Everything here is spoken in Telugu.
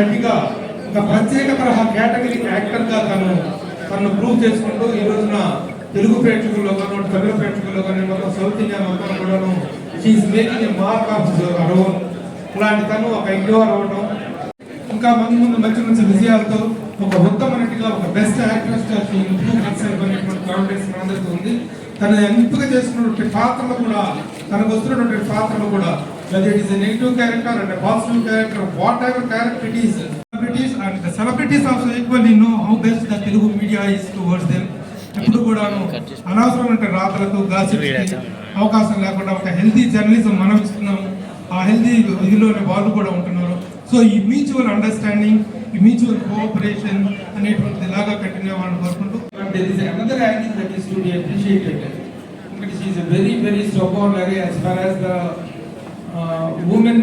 నటిగా ఒక ప్రత్యేక తరహా కేటగిరీ యాక్టర్గా తను ప్రూవ్ చేసుకుంటూ ఈ రోజున తెలుగు ప్రేక్షకుల్లో కానీ తమిళ ప్రేక్షకుల్లో కానీ మొత్తం సౌత్ ఇండియా మొత్తం కూడాను she's making a mark of her own. ఇలాంటి తను ఒక ఇండియర్ అవ్వడం, ఇంకా ముందు మంచి విజయాలతో ఒక ఉత్తమ నటిగా ఒక బెస్ట్ యాక్ట్రెస్ అనేటువంటి కాన్ఫిడెన్స్ అందరికీ ఉంది. తను ఎంపిక చేసుకున్నటువంటి పాత్రలు కూడా, తనకు వస్తున్నటువంటి పాత్రలు కూడా, whether it is a negative character and a positive character, whatever character it is, celebrities and the celebrities also equally know how best the Telugu media is towards them. ఎప్పుడు కూడాను అనవసరమైన రాతలకు గాసిప్కి అవకాశం లేకుండా ఒక హెల్తీ జర్నలిజం మనం ఇస్తున్నాము. ఆ హెల్తీ ఇదిలోనే వాళ్ళు కూడా ఉంటున్నారు. సో ఈ మ్యూచువల్ అండర్స్టాండింగ్, ఈ మ్యూచువల్ కోఆపరేషన్ అనేటువంటిది ఇలాగా కంటిన్యూ అవ్వాలని కోరుకుంటూ, there is another angle that is to be appreciated. She is a very, very stubborn as far as the women